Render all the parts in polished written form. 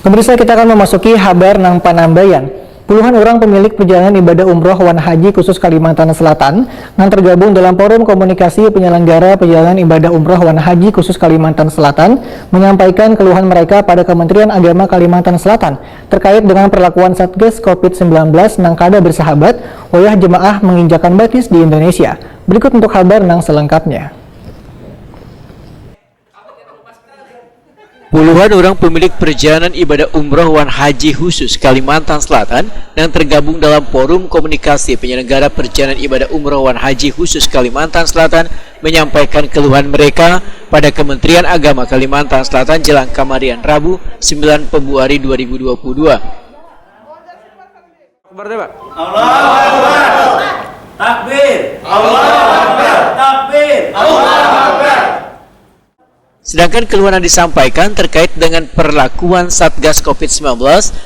Pemirsa, kita akan memasuki kabar nang Panambayan. Puluhan orang pemilik perjalanan ibadah umroh wan haji khusus Kalimantan Selatan yang tergabung dalam forum komunikasi penyelenggara perjalanan ibadah umroh wan haji khusus Kalimantan Selatan menyampaikan keluhan mereka pada Kementerian Agama Kalimantan Selatan terkait dengan perlakuan Satgas COVID-19 nang kada bersahabat wayah jemaah menginjakan batis di Indonesia. Berikut untuk kabar nang selengkapnya. Puluhan orang pemilik perjalanan ibadah umroh wan haji khusus Kalimantan Selatan yang tergabung dalam forum komunikasi penyelenggara perjalanan ibadah umroh wan haji khusus Kalimantan Selatan menyampaikan keluhan mereka pada Kementerian Agama Kalimantan Selatan jelang kamarian Rabu 9 Februari 2022. Allahu Akbar. Takbir. Allahu Akbar. Takbir. Allahu Akbar. Sedangkan keluhan yang disampaikan terkait dengan perlakuan Satgas COVID-19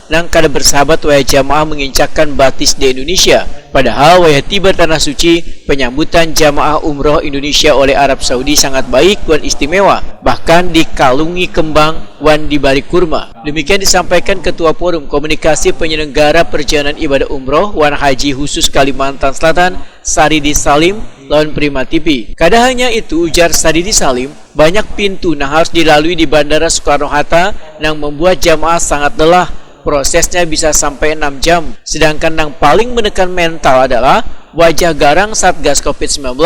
yang kada bersahabat wayah jamaah menginjakkan batis di Indonesia. Padahal wayah tiba tanah suci, penyambutan jamaah umroh Indonesia oleh Arab Saudi sangat baik wan istimewa. Bahkan dikalungi kembang wan dibalik kurma. Demikian disampaikan Ketua Forum Komunikasi Penyelenggara Perjalanan Ibadah Umroh wan Haji khusus Kalimantan Selatan, Saridi Salim, lawan Prima TV. Kada hanya itu, ujar Saridi Salim, banyak pintu yang harus dilalui di Bandara Soekarno-Hatta yang membuat jamaah sangat lelah. Prosesnya bisa sampai 6 jam. Sedangkan yang paling menekan mental adalah wajah garang Satgas COVID-19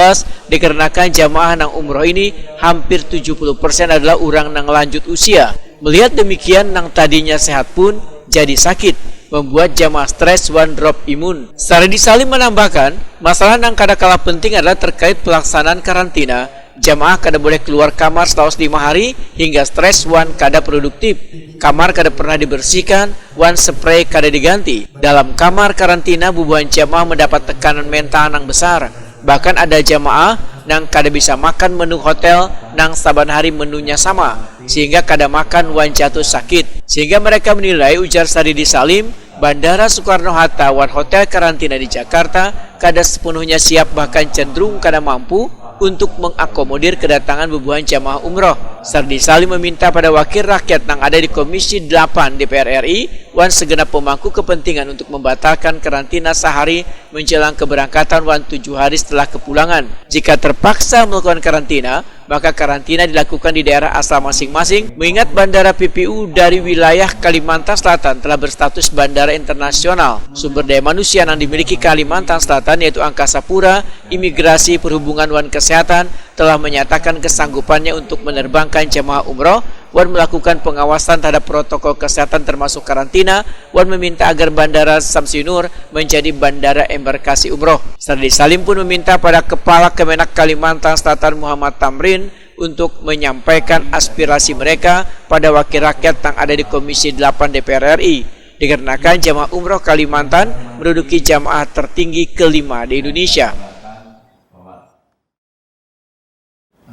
dikarenakan jamaah nang umroh ini hampir 70% adalah orang nang lanjut usia. Melihat demikian, nang tadinya sehat pun jadi sakit, membuat jamaah stres wan drop imun. Saridi Salim menambahkan, masalah yang kada kalah penting adalah terkait pelaksanaan karantina. Jamaah kada boleh keluar kamar setelah 5 hari hingga stres wan kada produktif. Kamar kada pernah dibersihkan, wan spray kada diganti. Dalam kamar karantina, bubuhan jamaah mendapat tekanan mental yang besar. Bahkan ada jamaah yang kada bisa makan menu hotel nang saban hari menunya sama, sehingga kada makan wan jatuh sakit. Sehingga mereka menilai, ujar Saridi Salim, Bandara Soekarno-Hatta wan hotel karantina di Jakarta kada sepenuhnya siap, bahkan cenderung kada mampu untuk mengakomodir kedatangan bubuhan jamaah umroh. Saridi Salim meminta pada wakil rakyat yang ada di Komisi 8 DPR RI wan segenap pemangku kepentingan untuk membatalkan karantina sehari menjelang keberangkatan wan 7 hari setelah kepulangan. Jika terpaksa melakukan karantina, maka karantina dilakukan di daerah asal masing-masing, mengingat Bandara PPU dari wilayah Kalimantan Selatan telah berstatus bandara internasional. Sumber daya manusia yang dimiliki Kalimantan Selatan yaitu Angkasa Pura, Imigrasi, Perhubungan wan Kesehatan telah menyatakan kesanggupannya untuk menerbangkan jemaah umroh wan melakukan pengawasan terhadap protokol kesehatan termasuk karantina, wan meminta agar Bandara Samsinur menjadi bandara embarkasi umroh. Saridi Salim pun meminta pada Kepala Kemenak Kalimantan Selatan Muhammad Tamrin untuk menyampaikan aspirasi mereka pada wakil rakyat yang ada di Komisi 8 DPR RI. Dikarenakan jamaah umroh Kalimantan menduduki jamaah tertinggi kelima di Indonesia.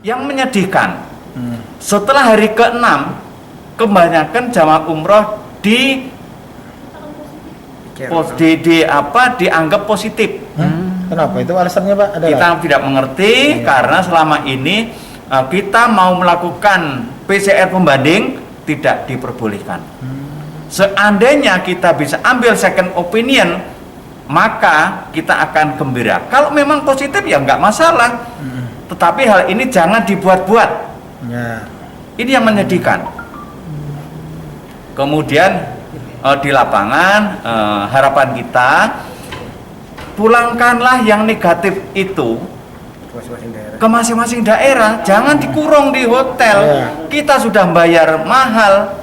Yang menyedihkan, setelah hari ke-6 kebanyakan jamaah umroh dianggap positif. Kenapa? Itu alasannya, Pak? Kita tidak mengerti karena selama ini kita mau melakukan PCR pembanding tidak diperbolehkan. Seandainya kita bisa ambil second opinion, maka kita akan gembira. Kalau memang positif ya nggak masalah. Tetapi hal ini jangan dibuat-buat. Ya. Ini yang menyedihkan. Kemudian di lapangan harapan kita, pulangkanlah yang negatif itu ke masing-masing daerah. Jangan dikurung di hotel. Kita sudah bayar mahal.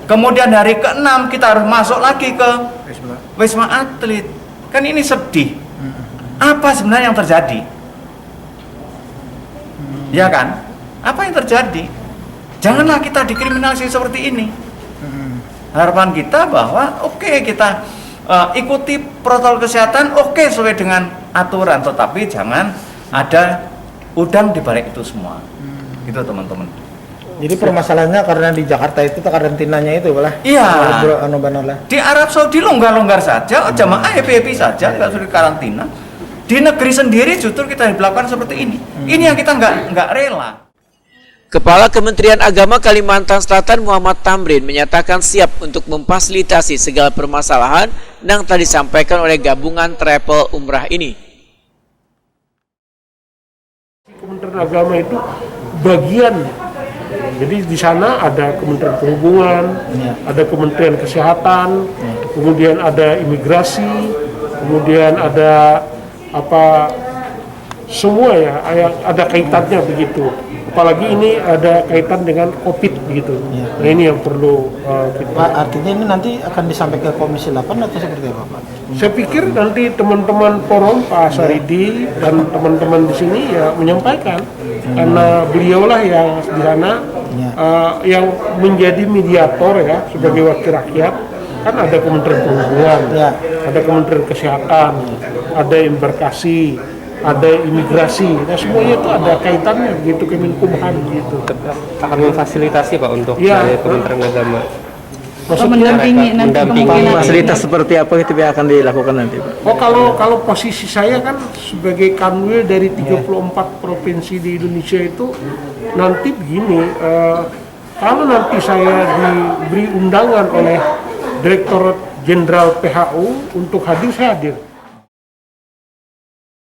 Kemudian hari ke-6 kita harus masuk lagi ke Wisma Atlet. Kan ini sedih. Apa sebenarnya yang terjadi? Ya kan? Apa yang terjadi? Janganlah kita dikriminalisasi seperti ini. Harapan kita bahwa kita ikuti protokol kesehatan, sesuai dengan aturan, tetapi jangan ada udang di balik itu semua. Gitu teman-teman. Jadi permasalahannya karena di Jakarta itu karantinanya itu lah. Iya. Di Arab Saudi longgar-longgar saja, jamaah happy-happy saja, nggak sudah karantina. Di negeri sendiri justru kita dilakukan seperti ini. Ini yang kita nggak rela. Kepala Kementerian Agama Kalimantan Selatan Muhammad Tamrin menyatakan siap untuk memfasilitasi segala permasalahan yang telah disampaikan oleh gabungan travel umrah ini. Kementerian Agama itu bagian, jadi di sana ada Kementerian Perhubungan, ada Kementerian Kesehatan, kemudian ada imigrasi, kemudian ada semua ya, ada kaitannya begitu. Apalagi ini ada kaitan dengan COVID begitu. Nah ini yang perlu kita. Pak, artinya ini nanti akan disampaikan ke Komisi 8 atau seperti apa, Pak? Saya pikir nanti teman-teman forum Pak Saridi dan teman-teman di sini ya menyampaikan, karena beliaulah yang di sana yang menjadi mediator ya sebagai wakil rakyat. Kan ada Kementerian Perhubungan, ada Kementerian Kesehatan, ada embarkasi, ada imigrasi, nah semuanya itu ada kaitannya gitu, Kemenkumham gitu. Akan memfasilitasi Pak untuk Ya. Kementerian Agama. Maksudnya mendampingi Fasilitas seperti apa itu yang akan dilakukan nanti, Pak? oh kalau posisi saya kan sebagai kanwil dari 34 provinsi di Indonesia itu nanti begini, kalau nanti saya diberi undangan oleh Direktur Jenderal PHU untuk hadir, saya hadir.